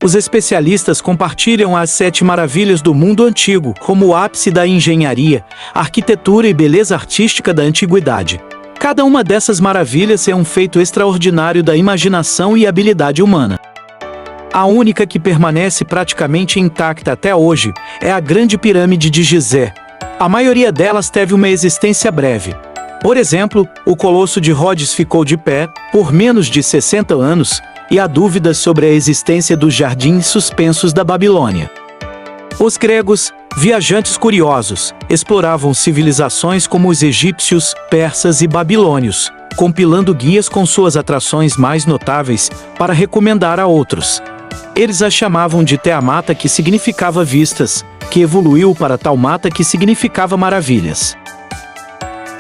Os especialistas compartilham as 7 maravilhas do mundo antigo como o ápice da engenharia, arquitetura e beleza artística da antiguidade. Cada uma dessas maravilhas é um feito extraordinário da imaginação e habilidade humana. A única que permanece praticamente intacta até hoje é a Grande Pirâmide de Gizé. A maioria delas teve uma existência breve. Por exemplo, o Colosso de Rhodes ficou de pé por menos de 60 anos, e há dúvidas sobre a existência dos jardins suspensos da Babilônia. Os gregos, viajantes curiosos, exploravam civilizações como os egípcios, persas e babilônios, compilando guias com suas atrações mais notáveis para recomendar a outros. Eles a chamavam de Teamata, que significava vistas, que evoluiu para Taumata, que significava maravilhas.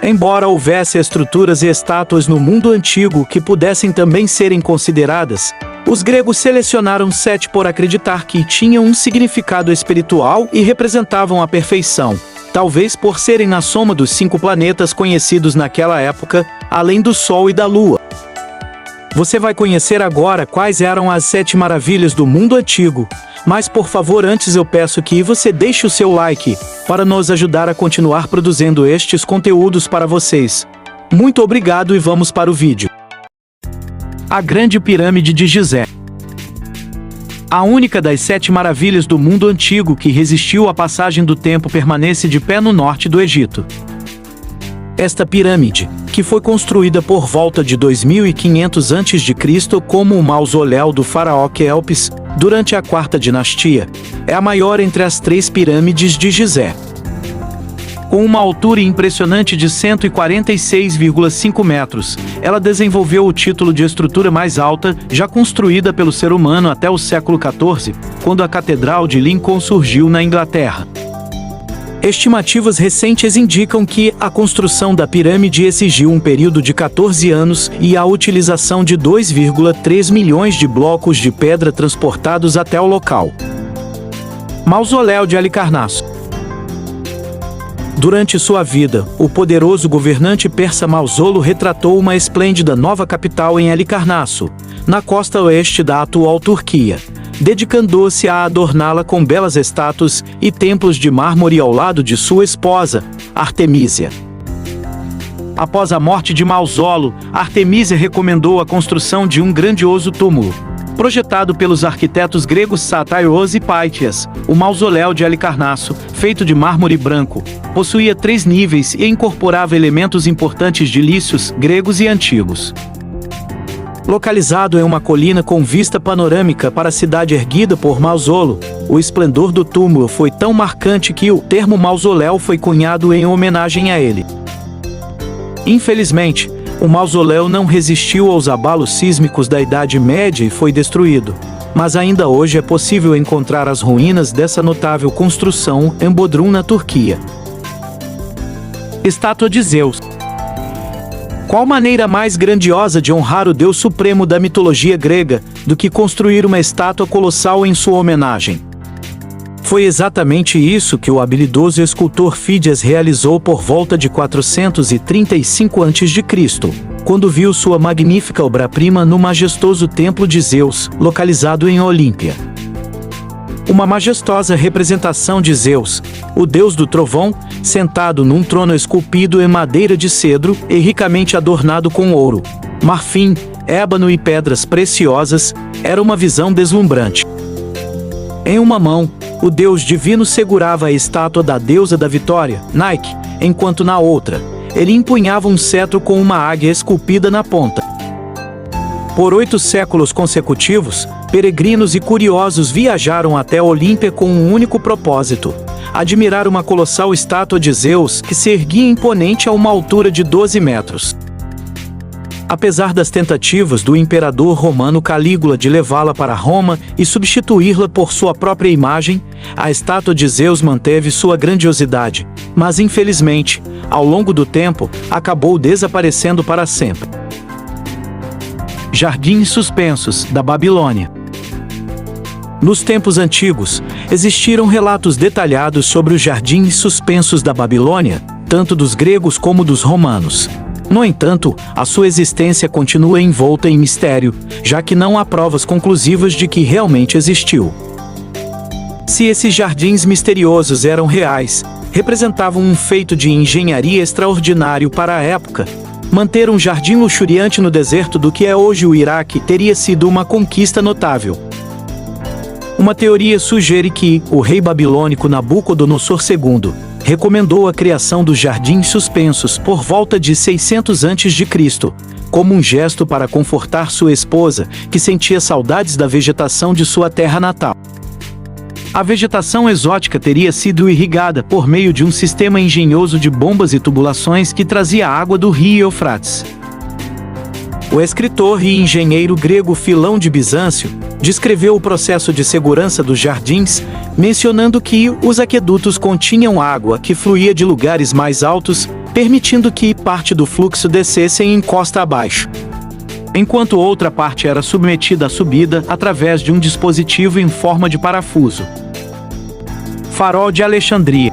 Embora houvesse estruturas e estátuas no mundo antigo que pudessem também serem consideradas, os gregos selecionaram 7 por acreditar que tinham um significado espiritual e representavam a perfeição, talvez por serem na soma dos 5 planetas conhecidos naquela época, além do Sol e da Lua. Você vai conhecer agora quais eram as 7 maravilhas do mundo antigo, mas por favor, antes eu peço que você deixe o seu like, para nos ajudar a continuar produzindo estes conteúdos para vocês. Muito obrigado e vamos para o vídeo. A Grande Pirâmide de Gizé. A única das 7 maravilhas do mundo antigo que resistiu à passagem do tempo permanece de pé no norte do Egito. Esta pirâmide, que foi construída por volta de 2500 a.C. como o mausoléu do faraó Quéops, durante a 4ª dinastia, é a maior entre as 3 pirâmides de Gizé. Com uma altura impressionante de 146,5 metros, ela desenvolveu o título de estrutura mais alta já construída pelo ser humano até o século XIV, quando a Catedral de Lincoln surgiu na Inglaterra. Estimativas recentes indicam que a construção da pirâmide exigiu um período de 14 anos e a utilização de 2,3 milhões de blocos de pedra transportados até o local. Mausoléu de Halicarnasso. Durante sua vida, o poderoso governante persa Mausolo retratou uma esplêndida nova capital em Halicarnasso, na costa oeste da atual Turquia, dedicando-se a adorná-la com belas estátuas e templos de mármore ao lado de sua esposa, Artemísia. Após a morte de Mausolo, Artemísia recomendou a construção de um grandioso túmulo. Projetado pelos arquitetos gregos Sataios e Paitias, o mausoléu de Halicarnasso, feito de mármore branco, possuía 3 níveis e incorporava elementos importantes de lícios, gregos e antigos. Localizado em uma colina com vista panorâmica para a cidade erguida por Mausolo, o esplendor do túmulo foi tão marcante que o termo mausoléu foi cunhado em homenagem a ele. Infelizmente, o mausoléu não resistiu aos abalos sísmicos da Idade Média e foi destruído, mas ainda hoje é possível encontrar as ruínas dessa notável construção em Bodrum, na Turquia. Estátua de Zeus. Qual maneira mais grandiosa de honrar o Deus Supremo da mitologia grega do que construir uma estátua colossal em sua homenagem? Foi exatamente isso que o habilidoso escultor Fídias realizou por volta de 435 a.C., quando viu sua magnífica obra-prima no majestoso templo de Zeus, localizado em Olímpia. Uma majestosa representação de Zeus, o deus do trovão, sentado num trono esculpido em madeira de cedro e ricamente adornado com ouro, marfim, ébano e pedras preciosas, era uma visão deslumbrante. Em uma mão, o deus divino segurava a estátua da deusa da vitória, Nike, enquanto na outra, ele empunhava um cetro com uma águia esculpida na ponta. Por 8 séculos consecutivos, peregrinos e curiosos viajaram até Olímpia com um único propósito: admirar uma colossal estátua de Zeus que se erguia imponente a uma altura de 12 metros. Apesar das tentativas do imperador romano Calígula de levá-la para Roma e substituí-la por sua própria imagem, a estátua de Zeus manteve sua grandiosidade, mas infelizmente, ao longo do tempo, acabou desaparecendo para sempre. Jardins suspensos da Babilônia. Nos tempos antigos, existiram relatos detalhados sobre os jardins suspensos da Babilônia, tanto dos gregos como dos romanos. No entanto, a sua existência continua envolta em mistério, já que não há provas conclusivas de que realmente existiu. Se esses jardins misteriosos eram reais, representavam um feito de engenharia extraordinário para a época. Manter um jardim luxuriante no deserto do que é hoje o Iraque teria sido uma conquista notável. Uma teoria sugere que o rei babilônico Nabucodonosor II recomendou a criação dos jardins suspensos por volta de 600 a.C., como um gesto para confortar sua esposa, que sentia saudades da vegetação de sua terra natal. A vegetação exótica teria sido irrigada por meio de um sistema engenhoso de bombas e tubulações que trazia água do rio Eufrates. O escritor e engenheiro grego Filão de Bizâncio descreveu o processo de segurança dos jardins, mencionando que os aquedutos continham água que fluía de lugares mais altos, permitindo que parte do fluxo descesse em costa abaixo, enquanto outra parte era submetida à subida através de um dispositivo em forma de parafuso. Farol de Alexandria.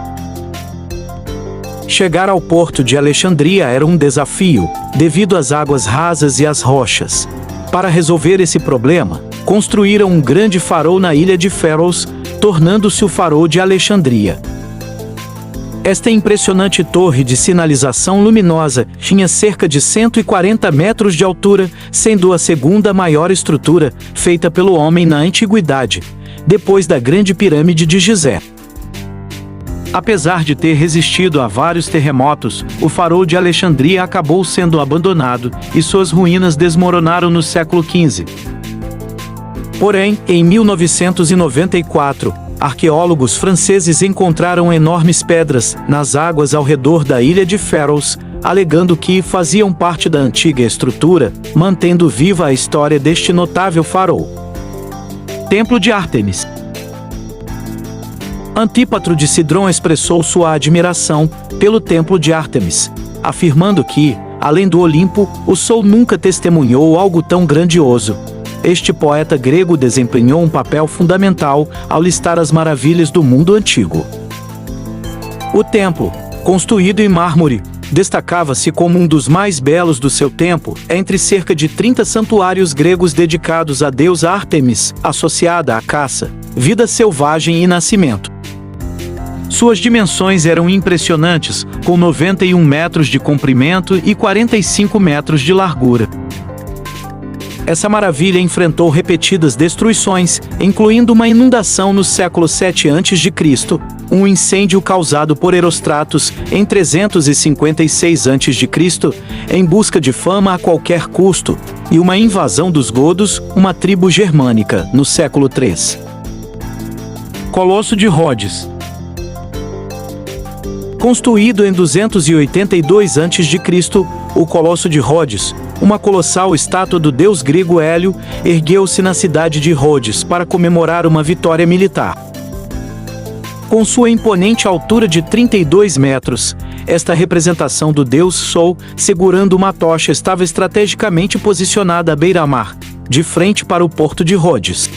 Chegar ao porto de Alexandria era um desafio, devido às águas rasas e às rochas. Para resolver esse problema, construíram um grande farol na ilha de Pharos, tornando-se o Farol de Alexandria. Esta impressionante torre de sinalização luminosa tinha cerca de 140 metros de altura, sendo a segunda maior estrutura feita pelo homem na antiguidade, depois da Grande Pirâmide de Gizé. Apesar de ter resistido a vários terremotos, o Farol de Alexandria acabou sendo abandonado e suas ruínas desmoronaram no século XV. Porém, em 1994, arqueólogos franceses encontraram enormes pedras nas águas ao redor da ilha de Pharos, alegando que faziam parte da antiga estrutura, mantendo viva a história deste notável farol. Templo de Ártemis. Antípatro de Sidron expressou sua admiração pelo Templo de Ártemis, afirmando que, além do Olimpo, o Sol nunca testemunhou algo tão grandioso. Este poeta grego desempenhou um papel fundamental ao listar as maravilhas do mundo antigo. O templo, construído em mármore, destacava-se como um dos mais belos do seu tempo, entre cerca de 30 santuários gregos dedicados à deusa Ártemis, associada à caça, vida selvagem e nascimento. Suas dimensões eram impressionantes, com 91 metros de comprimento e 45 metros de largura. Essa maravilha enfrentou repetidas destruições, incluindo uma inundação no século 7 a.C., um incêndio causado por Herostratos em 356 a.C., em busca de fama a qualquer custo, e uma invasão dos godos, uma tribo germânica, no século III. Colosso de Rhodes. Construído em 282 a.C., o Colosso de Rhodes, uma colossal estátua do deus grego Hélio, ergueu-se na cidade de Rhodes para comemorar uma vitória militar. Com sua imponente altura de 32 metros, esta representação do deus Sol, segurando uma tocha, estava estrategicamente posicionada à beira-mar, de frente para o porto de Rhodes.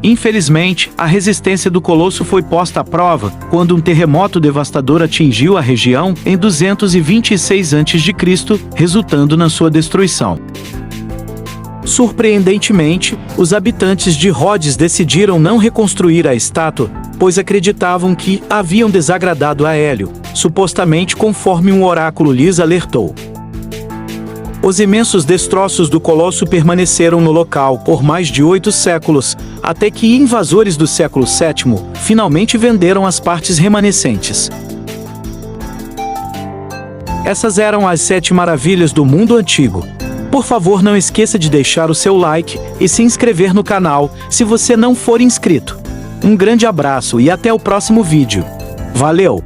Infelizmente, a resistência do colosso foi posta à prova quando um terremoto devastador atingiu a região em 226 a.C., resultando na sua destruição. Surpreendentemente, os habitantes de Rhodes decidiram não reconstruir a estátua, pois acreditavam que haviam desagradado a Hélio, supostamente conforme um oráculo lhes alertou. Os imensos destroços do colosso permaneceram no local por mais de 8 séculos, até que invasores do século VII finalmente venderam as partes remanescentes. Essas eram as 7 maravilhas do mundo antigo. Por favor, não esqueça de deixar o seu like e se inscrever no canal, se você não for inscrito. Um grande abraço e até o próximo vídeo. Valeu!